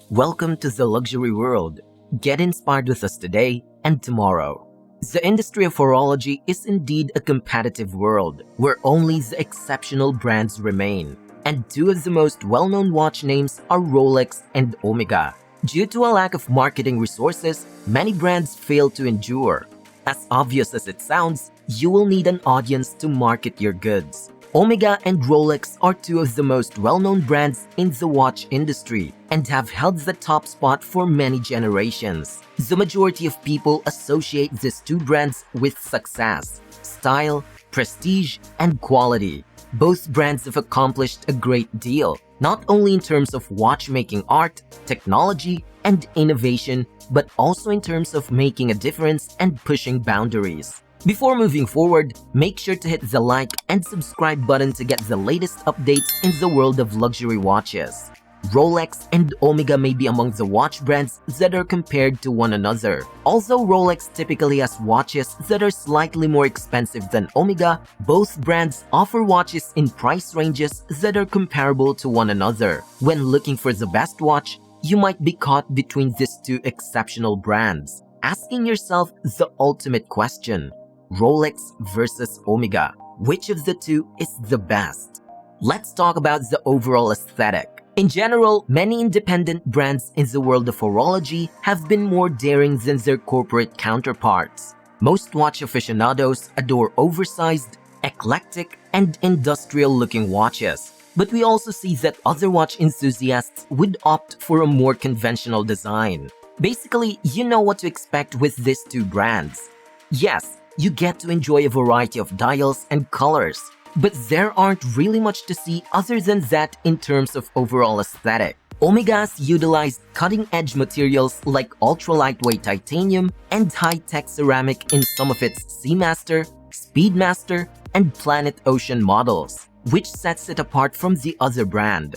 Welcome to the luxury world. Get inspired with us today and tomorrow. The industry of horology is indeed a competitive world where only the exceptional brands remain. And two of the most well-known watch names are Rolex and Omega. Due to a lack of marketing resources, many brands fail to endure. As obvious as it sounds, you will need an audience to market your goods. Omega and Rolex are two of the most well-known brands in the watch industry and have held the top spot for many generations. The majority of people associate these two brands with success, style, prestige, and quality. Both brands have accomplished a great deal, not only in terms of watchmaking art, technology, and innovation, but also in terms of making a difference and pushing boundaries. Before moving forward, make sure to hit the like and subscribe button to get the latest updates in the world of luxury watches. Rolex and Omega may be among the watch brands that are compared to one another. Although Rolex typically has watches that are slightly more expensive than Omega, both brands offer watches in price ranges that are comparable to one another. When looking for the best watch, you might be caught between these two exceptional brands, asking yourself the ultimate question: Rolex versus Omega. Which of the two is the best? Let's talk about the overall aesthetic. In general, many independent brands in the world of horology have been more daring than their corporate counterparts. Most watch aficionados adore oversized, eclectic, and industrial-looking watches. But we also see that other watch enthusiasts would opt for a more conventional design. Basically, you know what to expect with these two brands. Yes, you get to enjoy a variety of dials and colors, but there aren't really much to see other than that in terms of overall aesthetic. Omega's utilized cutting-edge materials like ultra-lightweight titanium and high-tech ceramic in some of its Seamaster, Speedmaster, and Planet Ocean models, which sets it apart from the other brand.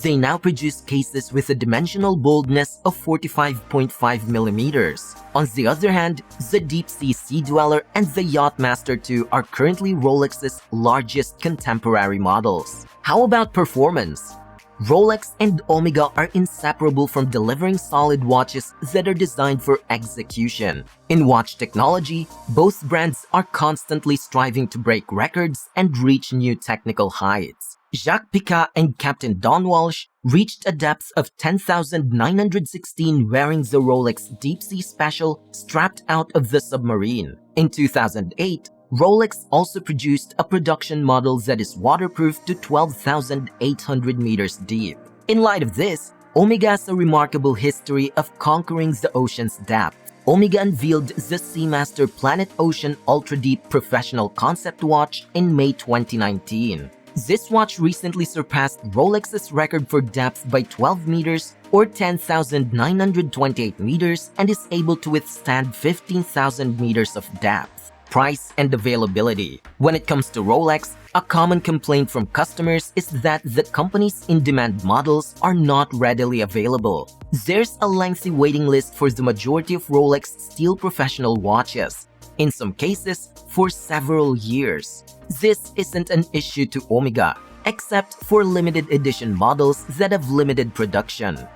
They now produce cases with a dimensional boldness of 45.5 millimeters. On the other hand, the Deep Sea Sea Dweller and the Yachtmaster 2 are currently Rolex's largest contemporary models. How about performance? Rolex and Omega are inseparable from delivering solid watches that are designed for execution. In watch technology, both brands are constantly striving to break records and reach new technical heights. Jacques Picat and Captain Don Walsh reached a depth of 10,916 wearing the Rolex Deep Sea Special strapped out of the submarine. In 2008, Rolex also produced a production model that is waterproof to 12,800 meters deep. In light of this, Omega has a remarkable history of conquering the ocean's depth. Omega unveiled the Seamaster Planet Ocean Ultra Deep Professional Concept Watch in May 2019. This watch recently surpassed Rolex's record for depth by 12 meters or 10,928 meters and is able to withstand 15,000 meters of depth. Price and availability. When it comes to Rolex, a common complaint from customers is that the company's in-demand models are not readily available. There's a lengthy waiting list for the majority of Rolex steel professional watches, in some cases for several years. This isn't an issue to Omega, except for limited edition models that have limited production.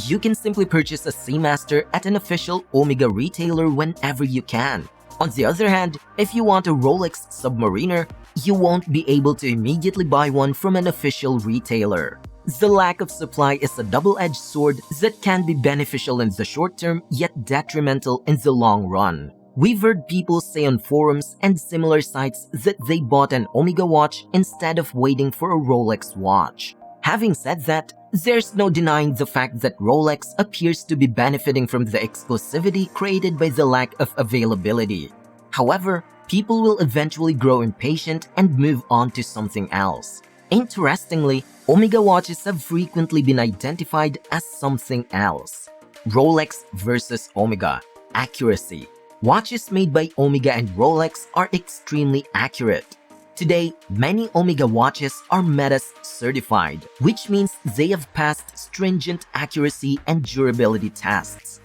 You can simply purchase a Seamaster at an official Omega retailer whenever you can. On the other hand, if you want a Rolex Submariner, you won't be able to immediately buy one from an official retailer. The lack of supply is a double-edged sword that can be beneficial in the short term yet detrimental in the long run. We've heard people say on forums and similar sites that they bought an Omega watch instead of waiting for a Rolex watch. Having said that, there's no denying the fact that Rolex appears to be benefiting from the exclusivity created by the lack of availability. However, people will eventually grow impatient and move on to something else. Interestingly, Omega watches have frequently been identified as something else. Rolex versus Omega. Accuracy. Watches made by Omega and Rolex are extremely accurate. Today, many Omega watches are METAS certified, which means they have passed stringent accuracy and durability tests.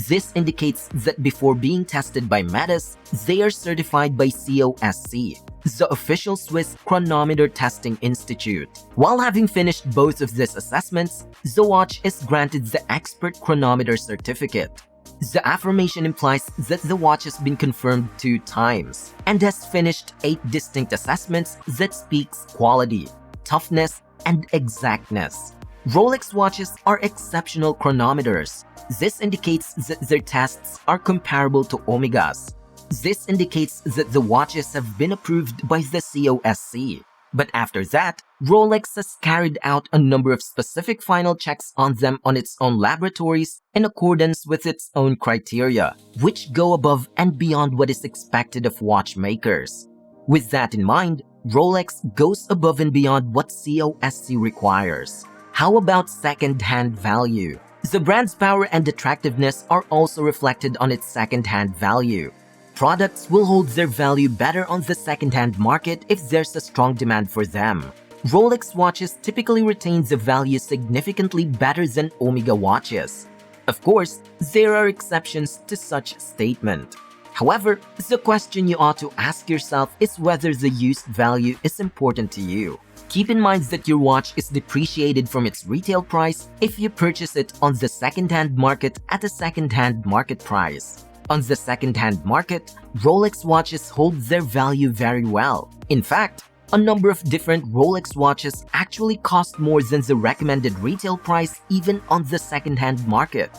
This indicates that before being tested by METIS, they are certified by COSC, the official Swiss Chronometer Testing Institute. While having finished both of these assessments, the watch is granted the Expert Chronometer Certificate. The affirmation implies that the watch has been confirmed 2 times and has finished 8 distinct assessments that speaks quality, toughness, and exactness. Rolex watches are exceptional chronometers. This indicates that their tests are comparable to Omega's. This indicates that the watches have been approved by the COSC. But after that, Rolex has carried out a number of specific final checks on them on its own laboratories in accordance with its own criteria, which go above and beyond what is expected of watchmakers. With that in mind, Rolex goes above and beyond what COSC requires. How about second-hand value? The brand's power and attractiveness are also reflected on its second-hand value. Products will hold their value better on the second-hand market if there's a strong demand for them. Rolex watches typically retain the value significantly better than Omega watches. Of course, there are exceptions to such statement. However, the question you ought to ask yourself is whether the used value is important to you. Keep in mind that your watch is depreciated from its retail price if you purchase it on the second-hand market at a second-hand market price. On the second-hand market, Rolex watches hold their value very well. In fact, a number of different Rolex watches actually cost more than the recommended retail price even on the second-hand market.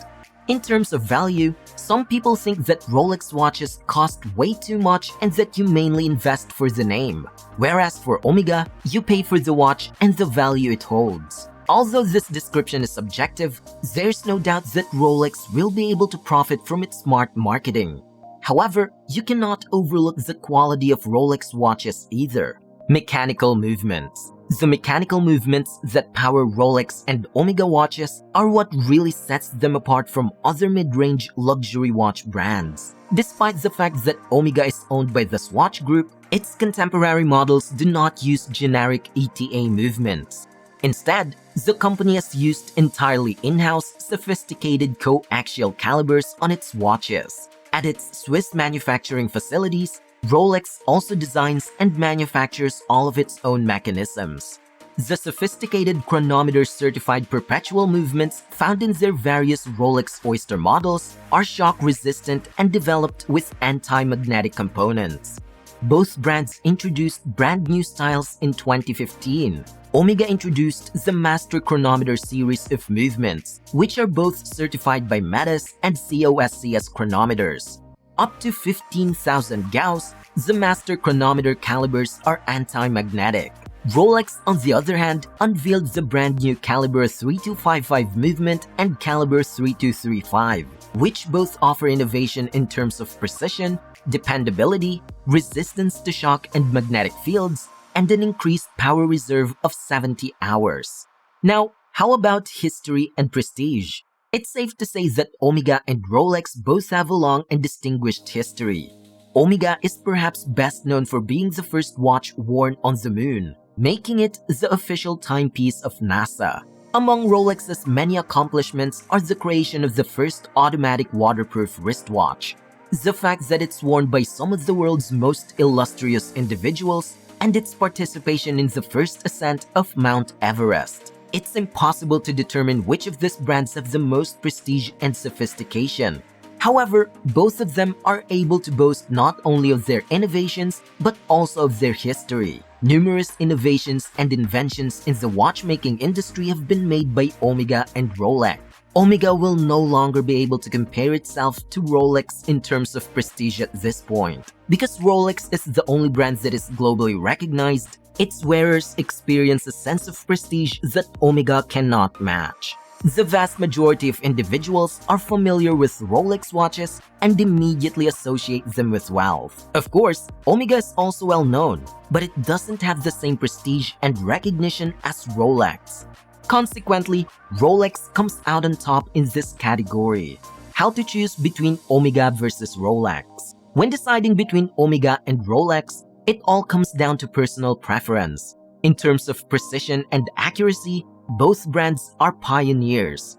In terms of value, some people think that Rolex watches cost way too much and that you mainly invest for the name, whereas for Omega, you pay for the watch and the value it holds. Although this description is subjective, there's no doubt that Rolex will be able to profit from its smart marketing. However, you cannot overlook the quality of Rolex watches either. Mechanical movements. The mechanical movements that power Rolex and Omega watches are what really sets them apart from other mid-range luxury watch brands. Despite the fact that Omega is owned by the Swatch Group, its contemporary models do not use generic ETA movements. Instead, the company has used entirely in-house, sophisticated coaxial calibers on its watches. At its Swiss manufacturing facilities, Rolex also designs and manufactures all of its own mechanisms. The sophisticated chronometer-certified perpetual movements found in their various Rolex Oyster models are shock-resistant and developed with anti-magnetic components. Both brands introduced brand new styles in 2015. Omega introduced the Master Chronometer series of movements, which are both certified by METIS and COSC as chronometers. Up to 15,000 Gauss, the Master Chronometer calibers are anti-magnetic. Rolex, on the other hand, unveiled the brand new Caliber 3255 movement and Caliber 3235, which both offer innovation in terms of precision, dependability, resistance to shock and magnetic fields, and an increased power reserve of 70 hours. Now, how about history and prestige? It's safe to say that Omega and Rolex both have a long and distinguished history. Omega is perhaps best known for being the first watch worn on the moon, making it the official timepiece of NASA. Among Rolex's many accomplishments are the creation of the first automatic waterproof wristwatch, the fact that it's worn by some of the world's most illustrious individuals, and its participation in the first ascent of Mount Everest. It's impossible to determine which of these brands have the most prestige and sophistication. However, both of them are able to boast not only of their innovations, but also of their history. Numerous innovations and inventions in the watchmaking industry have been made by Omega and Rolex. Omega will no longer be able to compare itself to Rolex in terms of prestige at this point. Because Rolex is the only brand that is globally recognized, its wearers experience a sense of prestige that Omega cannot match. The vast majority of individuals are familiar with Rolex watches and immediately associate them with wealth. Of course, Omega is also well known, but it doesn't have the same prestige and recognition as Rolex. Consequently, Rolex comes out on top in this category. How to choose between Omega versus Rolex? When deciding between Omega and Rolex, it all comes down to personal preference. In terms of precision and accuracy, both brands are pioneers.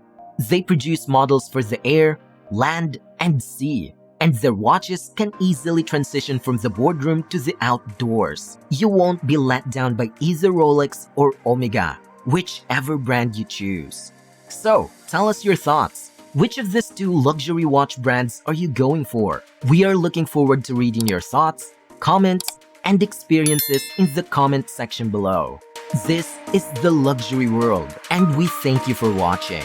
They produce models for the air, land, and sea. And their watches can easily transition from the boardroom to the outdoors. You won't be let down by either Rolex or Omega, whichever brand you choose. So, tell us your thoughts. Which of these two luxury watch brands are you going for? We are looking forward to reading your thoughts, comments, and experiences in the comment section below. This is the luxury world, and we thank you for watching.